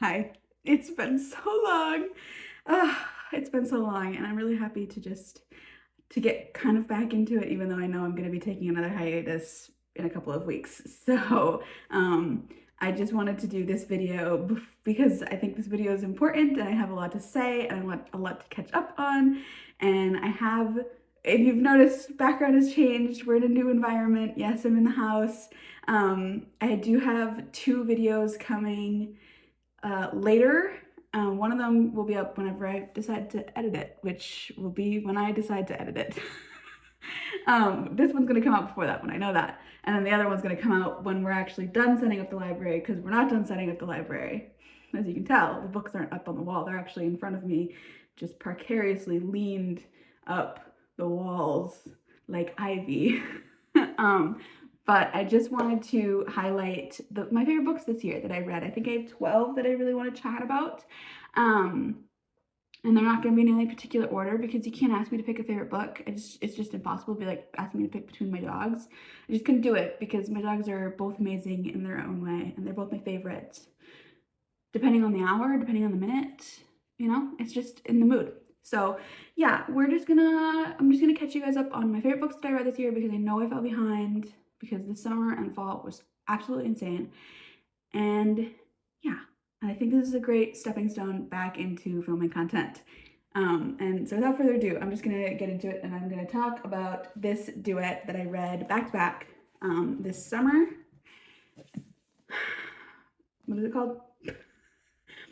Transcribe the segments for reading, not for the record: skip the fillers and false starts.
Hi. It's been so long. It's been so long, and I'm really happy to get kind of back into it, even though I know I'm going to be taking another hiatus in a couple of weeks. So, I just wanted to do this video because I think this video is important, and I have a lot to say, and I want a lot to catch up on. And if you've noticed, background has changed. We're in a new environment. Yes, I'm in the house. I do have two videos coming later. One of them will be up whenever I decide to edit it, which will be when I decide to edit it. This one's going to come out before that one, I know that. And then the other one's going to come out when we're actually done setting up the library, because we're not done setting up the library. As you can tell, the books aren't up on the wall. They're actually in front of me, just precariously leaned up the walls like ivy. But I just wanted to highlight my favorite books this year that I read. I think I have 12 that I really want to chat about. And they're not going to be in any particular order because you can't ask me to pick a favorite book. It's just impossible to be like asking me to pick between my dogs. I just couldn't do it because my dogs are both amazing in their own way, and they're both my favorite. Depending on the hour, depending on the minute, it's just in the mood. So yeah, I'm just gonna catch you guys up on my favorite books that I read this year, because I know I fell behind because the summer and fall was absolutely insane. And yeah, and I think this is a great stepping stone back into filming content. And so without further ado, I'm just gonna get into it, and I'm gonna talk about this duet that I read back to back this summer. What is it called?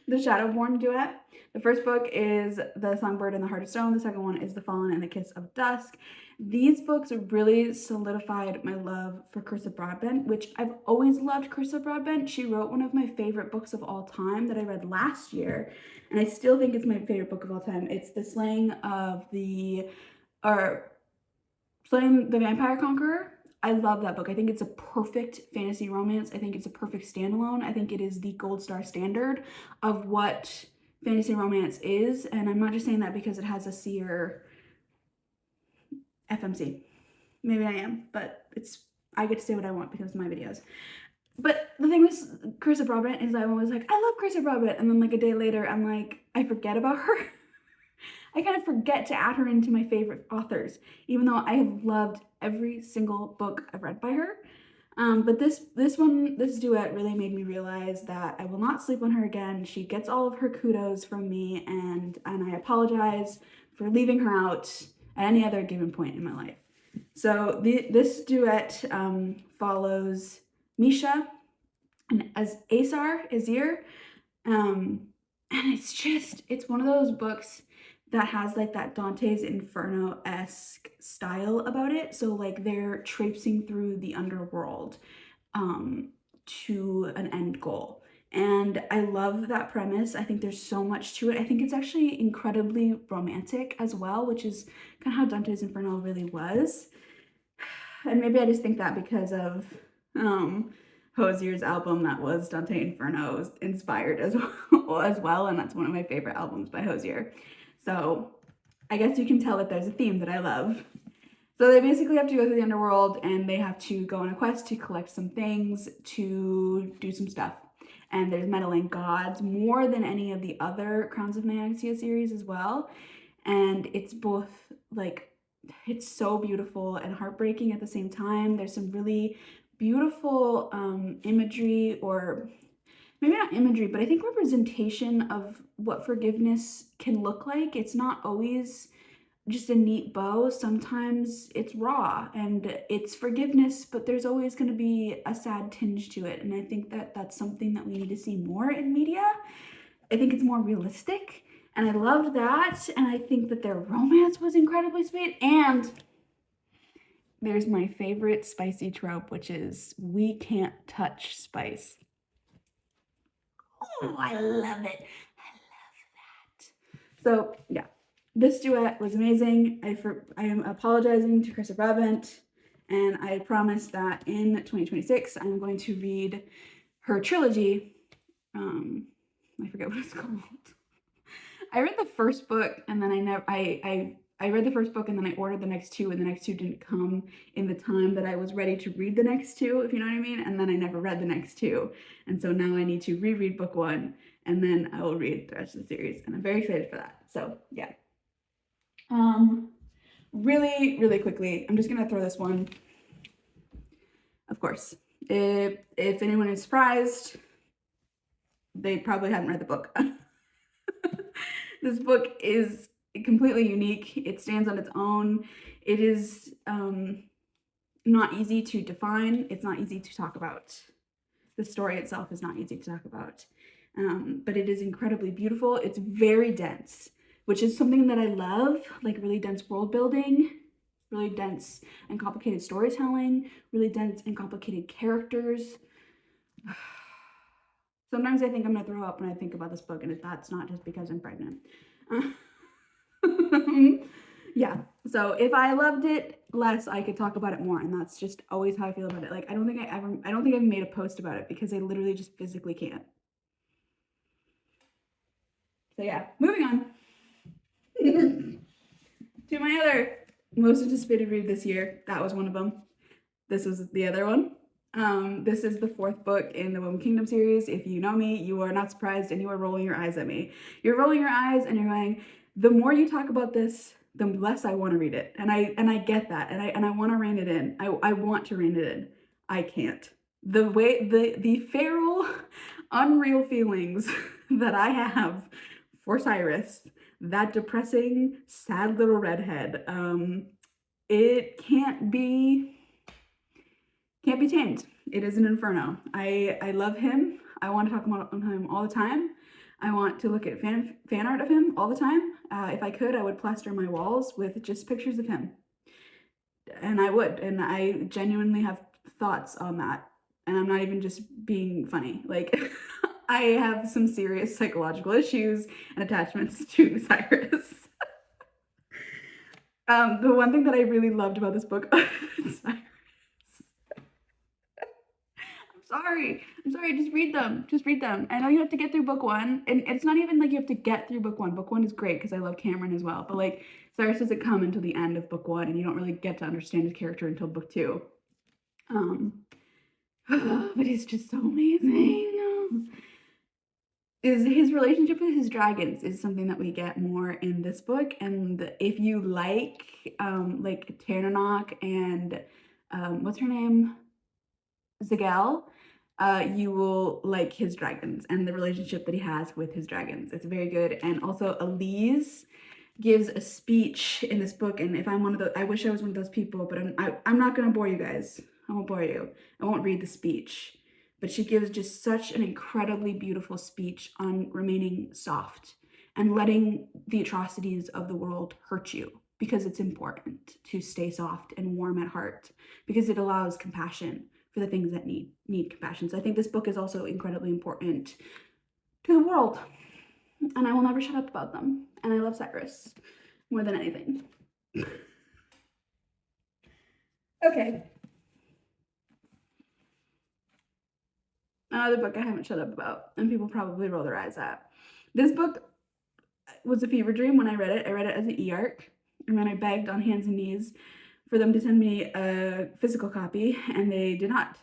The Shadowborn duet. The first book is The Songbird and the Heart of Stone. The second one is The Fallen and the Kiss of Dusk. These books really solidified my love for Carissa Broadbent, which I've always loved Carissa Broadbent. She wrote one of my favorite books of all time that I read last year, and I still think it's my favorite book of all time. It's Slaying the Vampire Conqueror. I love that book. I think it's a perfect fantasy romance. I think it's a perfect standalone. I think it is the gold star standard of what fantasy romance is. And I'm not just saying that because it has a C or FMC. Maybe I am, but I get to say what I want because of my videos. But the thing with Carissa Broadbent is I'm always like, I love Carissa Broadbent. And then like a day later, I'm like, I forget about her. I kind of forget to add her into my favorite authors, even though I have loved every single book I've read by her. But this duet really made me realize that I will not sleep on her again. She gets all of her kudos from me, and I apologize for leaving her out at any other given point in my life. So this duet follows Misha and as Azir, and it's one of those books that has like that Dante's Inferno-esque style about it. So like they're traipsing through the underworld to an end goal. And I love that premise. I think there's so much to it. I think it's actually incredibly romantic as well, which is kind of how Dante's Inferno really was. And maybe I just think that because of Hozier's album that was Dante Inferno inspired as well, and that's one of my favorite albums by Hozier. So I guess you can tell that there's a theme that I love. So they basically have to go through the underworld, and they have to go on a quest to collect some things to do some stuff. And there's meddling gods more than any of the other Crowns of Nyaxia series as well. And it's both like, it's so beautiful and heartbreaking at the same time. There's some really beautiful imagery, or maybe not imagery, but I think representation of what forgiveness can look like. It's not always just a neat bow. Sometimes it's raw and it's forgiveness, but there's always going to be a sad tinge to it. And I think that that's something that we need to see more in media. I think it's more realistic, and I loved that. And I think that their romance was incredibly sweet. And there's my favorite spicy trope, which is we can't touch spice. Oh, I love it. I love that. So yeah, this duet was amazing. I am apologizing to Carissa Broadbent, and I promise that in 2026 I'm going to read her trilogy. I forget what it's called. I read the first book, and then I I read the first book and then I ordered the next two, and the next two didn't come in the time that I was ready to read the next two, if you know what I mean. And then I never read the next two. And so now I need to reread book one, and then I will read the rest of the series. And I'm very excited for that. So yeah. Really, really quickly, I'm just gonna throw this one. Of course, if anyone is surprised, they probably haven't read the book. This book is completely unique. It stands on its own. It is not easy to define. It's not easy to talk about. The story itself is not easy to talk about, but it is incredibly beautiful. It's very dense, which is something that I love, like really dense world building, really dense and complicated storytelling, really dense and complicated characters. Sometimes I think I'm gonna throw up when I think about this book, and that's not just because I'm pregnant. Yeah, so if I loved it less, I could talk about it more, and that's just always how I feel about it. Like, I don't think I've made a post about it because I literally just physically can't. So yeah, moving on to my other most anticipated read this year. That was one of them. This was the other one. This is the fourth book in the Woman Kingdom series. If you know me, you are not surprised and you are rolling your eyes at me. You're rolling your eyes and you're going, the more you talk about this, the less I want to read it. And I get that. And I want to rein it in. I want to rein it in. I can't. The way the feral, unreal feelings that I have for Cyrus, that depressing, sad little redhead, it can't be tamed. It is an inferno. I love him. I want to talk about him all the time. I want to look at fan art of him all the time. If I could, I would plaster my walls with just pictures of him. And I would. And I genuinely have thoughts on that. And I'm not even just being funny. Like, I have some serious psychological issues and attachments to Cyrus. The one thing that I really loved about this book, Cyrus. I'm sorry, just read them. I know you have to get through book one, and it's not even like you have to get through book one. Book one is great because I love Cameron as well, but like, Cyrus doesn't come until the end of book one, and you don't really get to understand his character until book two. But he's just so amazing. His relationship with his dragons is something that we get more in this book, and if you like Ternanok and what's her name, Zagel, you will like his dragons and the relationship that he has with his dragons. It's very good. And also Elise gives a speech in this book, and if I'm one of those, I wish I was one of those people, but I'm not gonna bore you guys. I won't bore you. I won't read the speech. But she gives just such an incredibly beautiful speech on remaining soft and letting the atrocities of the world hurt you, because it's important to stay soft and warm at heart, because it allows compassion for the things that need compassion. So I think this book is also incredibly important to the world, and I will never shut up about them. And I love Cyrus more than anything. Okay. Another book I haven't shut up about, and people probably roll their eyes at. This book was a fever dream when I read it. I read it as an e-arc, and then I begged on hands and knees for them to send me a physical copy, and they did not.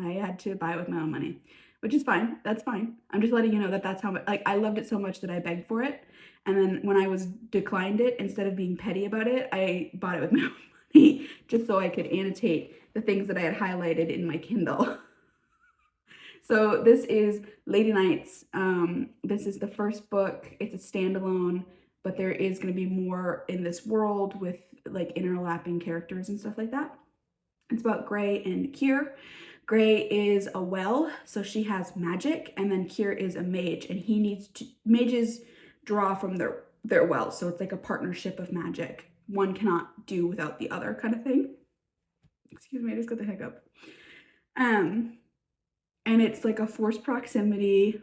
I had to buy it with my own money, which is fine. That's fine. I'm just letting you know that that's how much, like, I loved it so much that I begged for it. And then when I was declined it, instead of being petty about it, I bought it with my own money just so I could annotate the things that I had highlighted in my Kindle. So this is Lady Knights. This is the first book. It's a standalone, but there is going to be more in this world with like interlapping characters and stuff like that. It's about Gray and Kier. Gray is a well, so she has magic, and then Kier is a mage, and he needs to, mages draw from their well, so it's like a partnership of magic. One cannot do without the other kind of thing. Excuse me, I just got the hiccup. And it's like a forced proximity,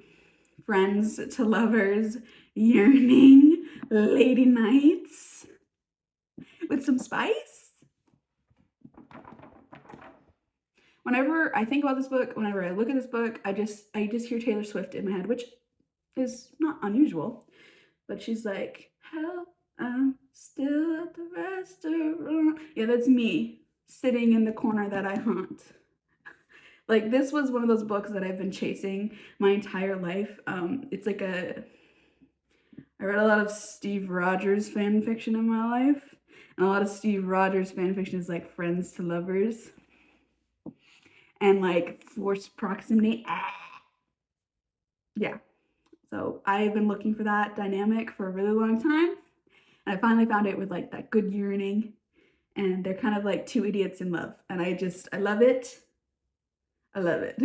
friends to lovers, yearning, lady knights with some spice. Whenever I think about this book, whenever I look at this book, I just hear Taylor Swift in my head, which is not unusual, but she's like, help I'm still at the restaurant. Yeah, that's me sitting in the corner that I haunt. Like, this was one of those books that I've been chasing my entire life. It's like I read a lot of Steve Rogers fan fiction in my life. And a lot of Steve Rogers fan fiction is like friends to lovers and like forced proximity. Yeah. So I've been looking for that dynamic for a really long time. And I finally found it with like that good yearning. And they're kind of like two idiots in love. And I love it. I love it.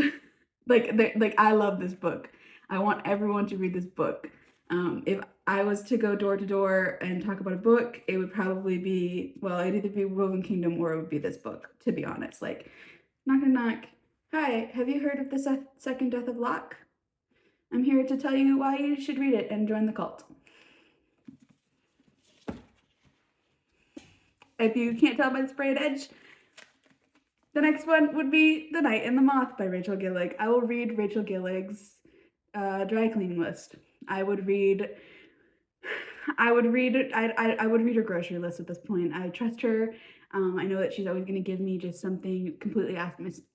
like I love this book. I want everyone to read this book. If I was to go door to door and talk about a book, it would probably be, well, it'd either be Woven Kingdom or it would be this book, to be honest. Like, knock knock. Hi, have you heard of the second death of Locke? I'm here to tell you why you should read it and join the cult. If you can't tell by the sprayed edge, the next one would be The Night and the Moth by Rachel Gillig. I will read Rachel Gillig's dry cleaning list. I would read her grocery list at this point. I trust her. I know that she's always going to give me just something completely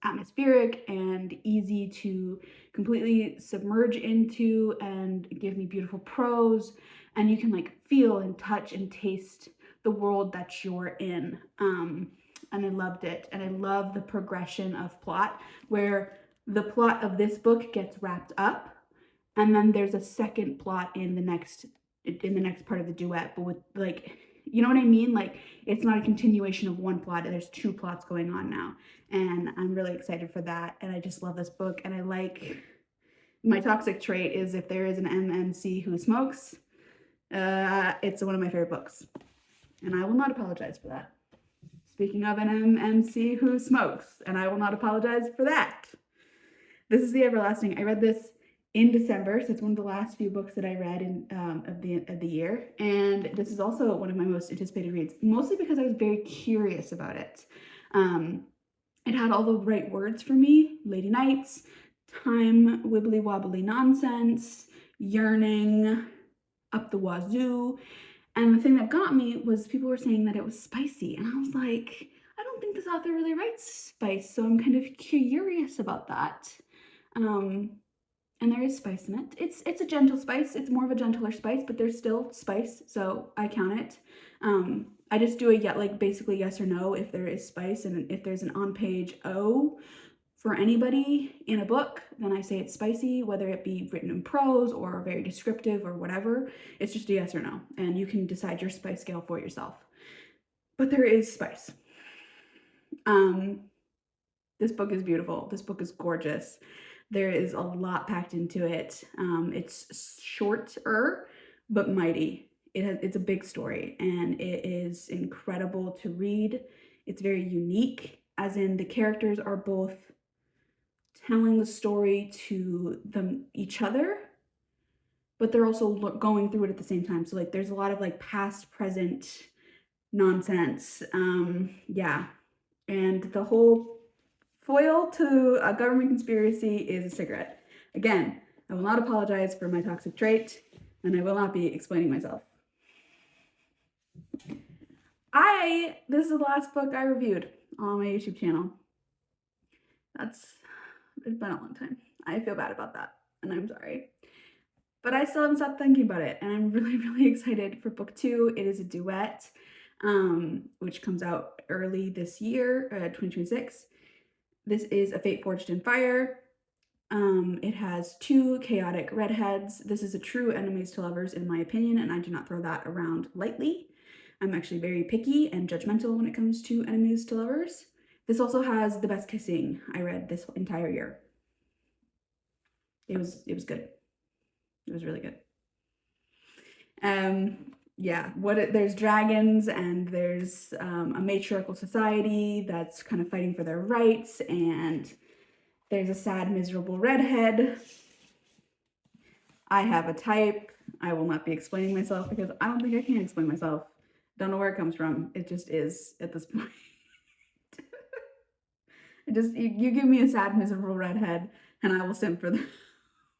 atmospheric and easy to completely submerge into and give me beautiful prose. And you can like feel and touch and taste the world that you're in. And I loved it. And I love the progression of plot where the plot of this book gets wrapped up. And then there's a second plot in the next part of the duet, but with like, you know what I mean? Like, it's not a continuation of one plot. There's two plots going on now. And I'm really excited for that. And I just love this book. And I like, my toxic trait is if there is an MMC who smokes, it's one of my favorite books. And I will not apologize for that. Speaking of an MMC who smokes, and I will not apologize for that. This is The Everlasting. I read this in December, so it's one of the last few books that I read in of the year, and this is also one of my most anticipated reads, mostly because I was very curious about it. It had all the right words for me: lady nights, time, wibbly wobbly nonsense, yearning, up the wazoo. And the thing that got me was people were saying that it was spicy, and I was like, I don't think this author really writes spice, so I'm kind of curious about that. And there is spice in it. It's a gentle spice. It's more of a gentler spice, but there's still spice, so I count it. I just do basically yes or no if there is spice, and if there's an on-page O for anybody in a book, then I say it's spicy, whether it be written in prose or very descriptive or whatever. It's just a yes or no, and you can decide your spice scale for yourself. But there is spice. This book is beautiful. This book is gorgeous. There is a lot packed into it. It's shorter, but mighty. It's a big story, and it is incredible to read. It's very unique, as in the characters are both telling the story to each other, but they're also going through it at the same time. So like there's a lot of like past, present nonsense. Yeah. And the whole foil to a government conspiracy is a cigarette. Again, I will not apologize for my toxic trait, and I will not be explaining myself. This is the last book I reviewed on my YouTube channel. It's been a long time. I feel bad about that, and I'm sorry. But I still haven't stopped thinking about it, and I'm really, really excited for book 2. It is a duet, which comes out early this year, 2026. This is A Fate Forged in Fire. It has 2 chaotic redheads. This is a true enemies to lovers, in my opinion, and I do not throw that around lightly. I'm actually very picky and judgmental when it comes to enemies to lovers. This also has the best kissing I read this entire year. It was good. It was really good. Yeah, there's dragons, and there's a matriarchal society that's kind of fighting for their rights, and there's a sad, miserable redhead. I have a type. I will not be explaining myself because I don't think I can explain myself. Don't know where it comes from. It just is at this point. You give me a sad, miserable redhead, and I will simp for them.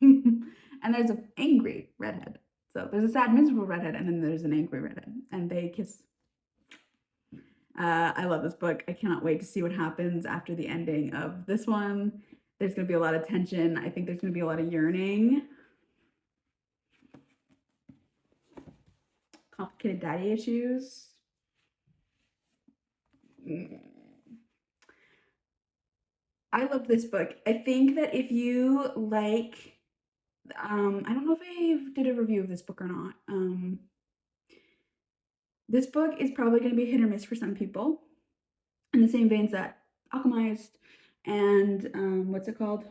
And there's an angry redhead. So there's a sad, miserable redhead, and then there's an angry redhead, and they kiss. I love this book. I cannot wait to see what happens after the ending of this one. There's going to be a lot of tension. I think there's going to be a lot of yearning. Complicated daddy issues. I love this book. I think that if you like, I don't know if I did a review of this book or not. This book is probably going to be hit or miss for some people, in the same veins that Alchemized and what's it called?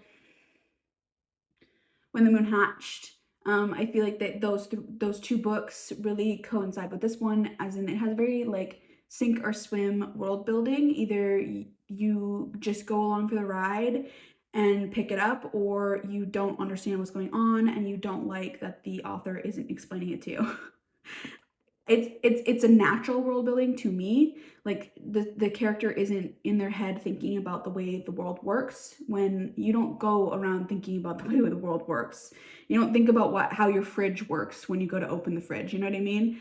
When the Moon Hatched. I feel like that those two books really coincide with this one, as in it has very like sink or swim world building. Either you just go along for the ride and pick it up, or you don't understand what's going on and you don't like that the author isn't explaining it to you. It's a natural world building to me. Like the character isn't in their head thinking about the way the world works. When you don't go around thinking about the way the world works, you don't think about how your fridge works when you go to open the fridge. You know what I mean?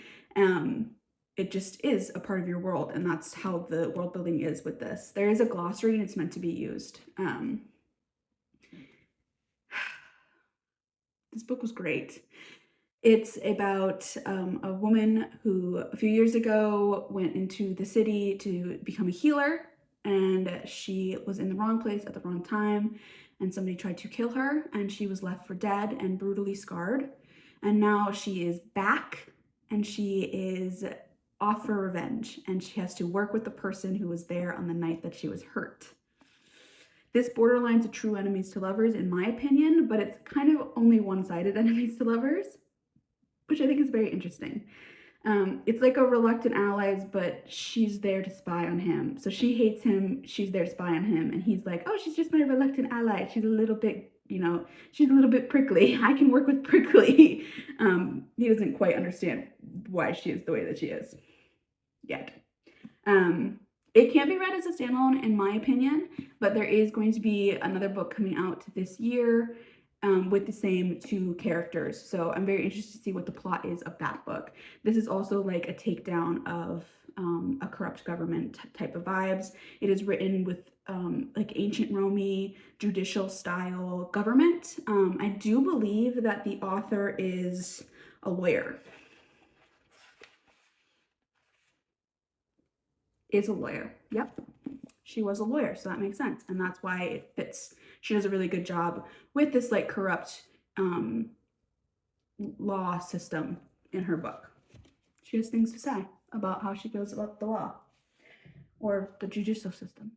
It just is a part of your world, and that's how the world building is with this. There is a glossary, and it's meant to be used. This book was great. It's about a woman who a few years ago went into the city to become a healer, and she was in the wrong place at the wrong time, and somebody tried to kill her, and she was left for dead and brutally scarred. And now she is back, and she is off for revenge, and she has to work with the person who was there on the night that she was hurt. This borderlines a true enemies to lovers, in my opinion, but it's kind of only one-sided enemies to lovers, which I think is very interesting. It's like a reluctant allies, but she's there to spy on him. So she hates him, she's there to spy on him, and he's like, oh, she's just my reluctant ally. She's a little bit, she's a little bit prickly. I can work with prickly. He doesn't quite understand why she is the way that she is yet. It can't be read as a standalone, in my opinion, but there is going to be another book coming out this year with the same two characters. So I'm very interested to see what the plot is of that book. This is also like a takedown of a corrupt government type of vibes. It is written with like ancient Romy judicial style government. I do believe that the author is a lawyer. Is a lawyer. Yep. She was a lawyer, so that makes sense. And that's why it fits. She does a really good job with this like corrupt law system in her book. She has things to say about how she feels about the law or the judicial system.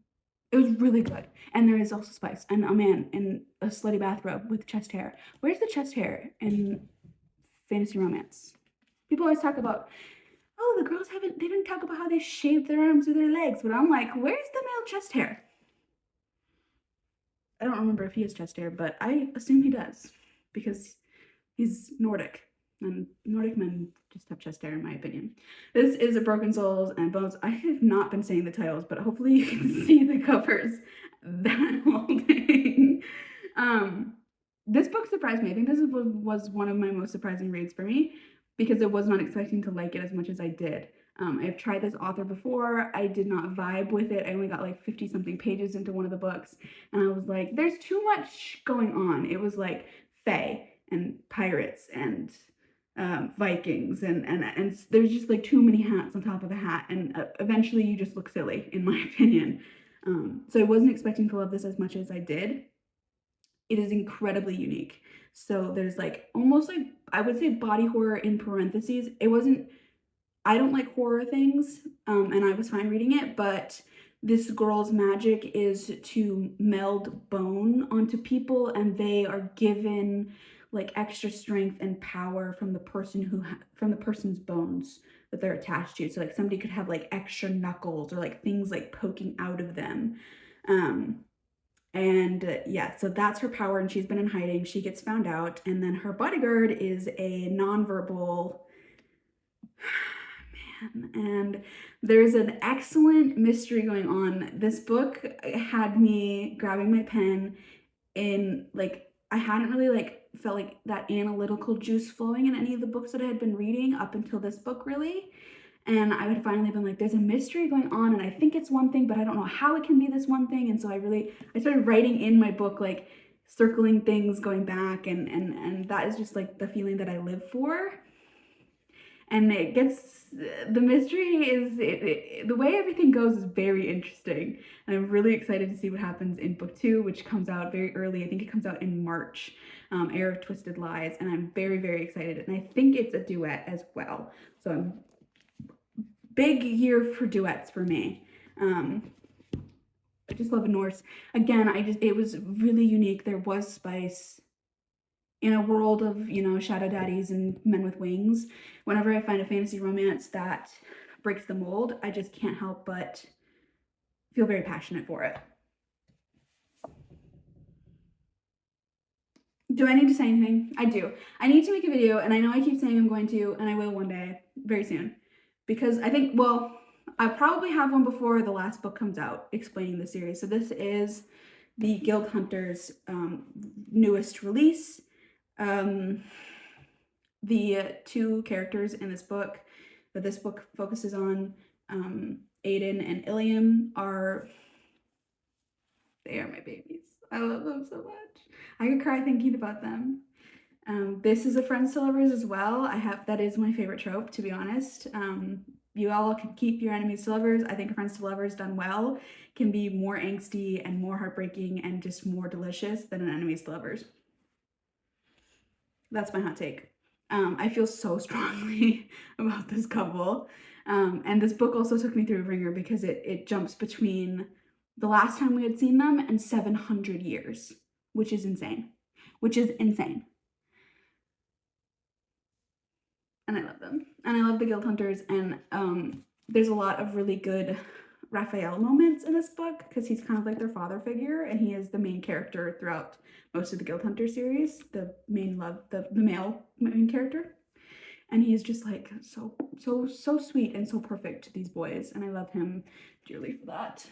It was really good. And there is also spice. And a man in a slutty bathrobe with chest hair. Where's the chest hair in fantasy romance? People always talk about, oh, the girls they didn't talk about how they shaved their arms or their legs. But I'm like, where's the male chest hair? I don't remember if he has chest hair, but I assume he does because he's Nordic. And Nordic men just have chest hair, in my opinion. This is a Broken Souls and Bones. I have not been saying the titles, but hopefully you can see the covers that I'm holding. This book surprised me. I think this was one of my most surprising reads for me because I was not expecting to like it as much as I did. I've tried this author before. I did not vibe with it. I only got like 50 something pages into one of the books, and I was like, there's too much going on. It was like fae and pirates and Vikings and there's just like too many hats on top of a hat, and eventually you just look silly, in my opinion. So I wasn't expecting to love this as much as I did. It is incredibly unique. So there's like almost like, I would say body horror in parentheses. I don't like horror things, and I was fine reading it, but this girl's magic is to meld bone onto people, and they are given like extra strength and power from the person's bones that they're attached to. So like somebody could have like extra knuckles or like things like poking out of them. Yeah, so that's her power, and she's been in hiding. She gets found out, and then her bodyguard is a nonverbal man, and there's an excellent mystery going on. This book had me grabbing my pen in like, I hadn't really like felt like that analytical juice flowing in any of the books that I had been reading up until this book, really. And I had finally been like, there's a mystery going on, and I think it's one thing, but I don't know how it can be this one thing. And so I started writing in my book, like circling things, going back, and that is just like the feeling that I live for. And the mystery is, the way everything goes is very interesting. And I'm really excited to see what happens in book 2, which comes out very early. I think it comes out in March, Heir of Twisted Lies. And I'm very, very excited. And I think it's a duet as well. So big year for duets for me. I just love a Norse. Again, it was really unique. There was spice in a world of, shadow daddies and men with wings. Whenever I find a fantasy romance that breaks the mold, I just can't help but feel very passionate for it. Do I need to say anything? I do. I need to make a video, and I know I keep saying I'm going to, and I will one day, very soon. Because I think, well, I probably have one before the last book comes out explaining the series. So this is the Guild Hunters' newest release. The 2 characters in this book that this book focuses on, Aiden and Ilium, they are my babies. I love them so much. I could cry thinking about them. This is a friends to lovers as well. That is my favorite trope, to be honest. You all can keep your enemies to lovers. I think friends to lovers done well can be more angsty and more heartbreaking and just more delicious than an enemies to lovers. That's my hot take. I feel so strongly about this couple. And this book also took me through a ringer because it jumps between the last time we had seen them and 700 years, which is insane. And I love them. And I love the Guild Hunters. And there's a lot of really good Raphael moments in this book because he's kind of like their father figure, and he is the main character throughout most of the Guild Hunter series, the male main character. And he's just like so sweet and so perfect to these boys, and I love him dearly for that.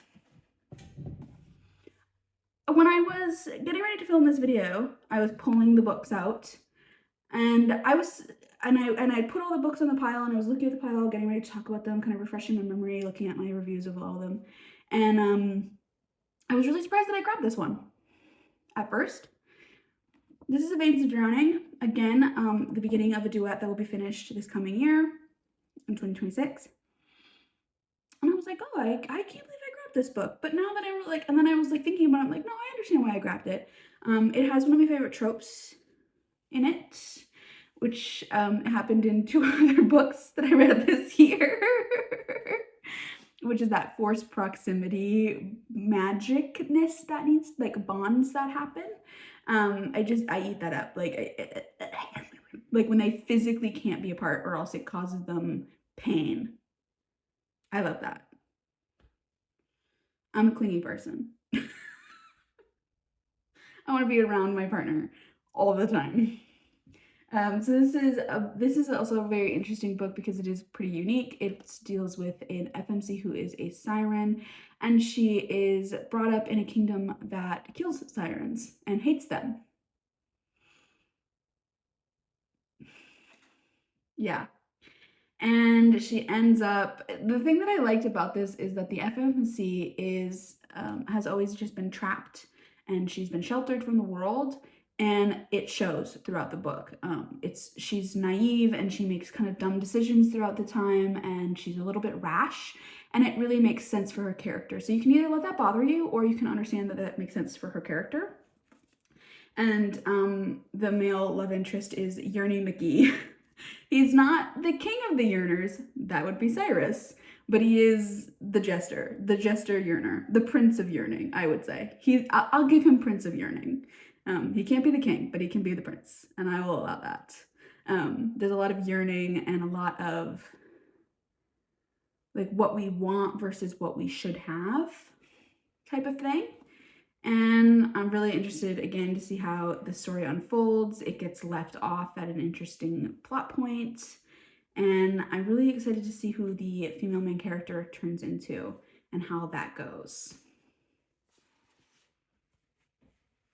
When I was getting ready to film this video, I was pulling the books out, and I put all the books on the pile, and I was looking at the pile, getting ready to talk about them, kind of refreshing my memory, looking at my reviews of all of them. And I was really surprised that I grabbed this one at first. This is A Veins of Drowning. Again, the beginning of a duet that will be finished this coming year in 2026. And I was like, oh, I can't believe I grabbed this book. But now that and then I was like thinking about it, I'm like, no, I understand why I grabbed it. It has one of my favorite tropes in it, which happened in 2 other books that I read this year, which is that forced proximity magicness that needs, like bonds that happen. I eat that up. Like when they physically can't be apart or else it causes them pain. I love that. I'm a clingy person. I want to be around my partner all the time. So this is also a very interesting book because it is pretty unique. It deals with an FMC who is a siren, and she is brought up in a kingdom that kills sirens and hates them. Yeah. And she ends up, the thing that I liked about this is that the FMC has always just been trapped, and she's been sheltered from the world, and it shows throughout the book. She's naive, and she makes kind of dumb decisions throughout the time, and she's a little bit rash, and it really makes sense for her character. So you can either let that bother you, or you can understand that makes sense for her character. And the male love interest is Yearny McGee. He's not the king of the yearners, that would be Cyrus, but he is the jester yearner, the prince of yearning, I would say. I'll give him prince of yearning. He can't be the king, but he can be the prince, and I will allow that. There's a lot of yearning and a lot of like what we want versus what we should have type of thing. And I'm really interested, again, to see how the story unfolds. It gets left off at an interesting plot point. And I'm really excited to see who the female main character turns into and how that goes.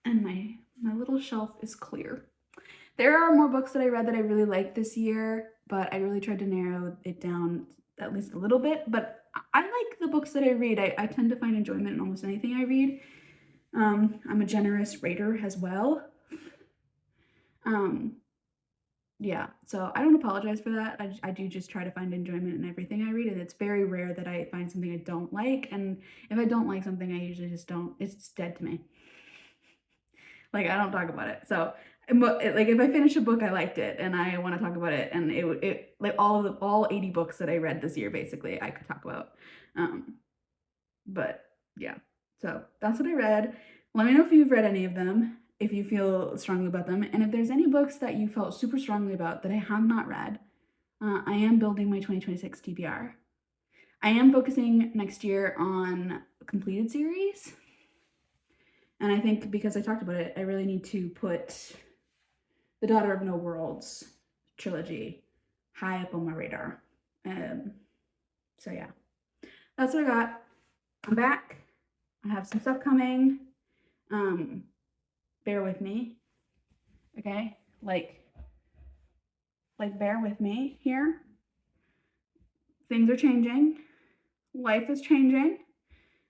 And my little shelf is clear. There are more books that I read that I really liked this year, but I really tried to narrow it down at least a little bit. But I like the books that I read. I tend to find enjoyment in almost anything I read. I'm a generous rater as well. Yeah, so I don't apologize for that. I do just try to find enjoyment in everything I read, and it's very rare that I find something I don't like. And if I don't like something, I usually just don't, it's dead to me. Like, I don't talk about it. So, like, if I finish a book, I liked it, and I want to talk about it, and it like all 80 books that I read this year, basically, I could talk about. But yeah, so that's what I read. Let me know if you've read any of them, if you feel strongly about them, and if there's any books that you felt super strongly about that I have not read. I am building my 2026 TBR. I am focusing next year on completed series. And I think because I talked about it, I really need to put The Daughter of No Worlds trilogy high up on my radar. So yeah, that's what I got. I'm back. I have some stuff coming. Bear with me. Okay? Like bear with me here. Things are changing. Life is changing.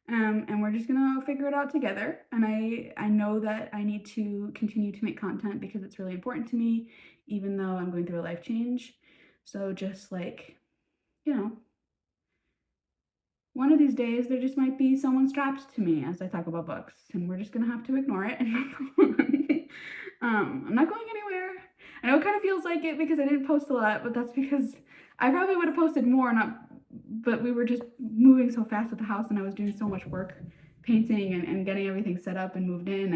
And we're just gonna figure it out together. And I know that I need to continue to make content because it's really important to me, even though I'm going through a life change. So just like, you know, one of these days there just might be someone strapped to me as I talk about books, and we're just gonna have to ignore it and move on. I'm not going anywhere. I know it kind of feels like it because I didn't post a lot, but that's because I probably would have posted more, but we were just moving so fast at the house, and I was doing so much work painting and getting everything set up and moved in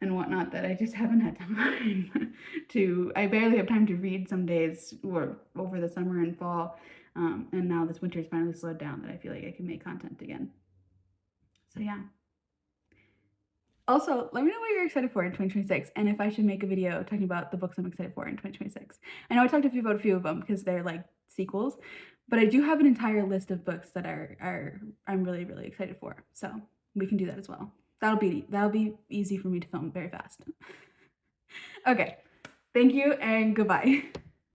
and whatnot that I just haven't had time I barely have time to read some days or over the summer and fall. And now this winter's finally slowed down that I feel like I can make content again. So yeah. Also, let me know what you're excited for in 2026 and if I should make a video talking about the books I'm excited for in 2026. I know I talked to you about a few of them because they're like sequels, but I do have an entire list of books that I'm really, really excited for. So we can do that as well. That'll be easy for me to film very fast. Okay, thank you and goodbye.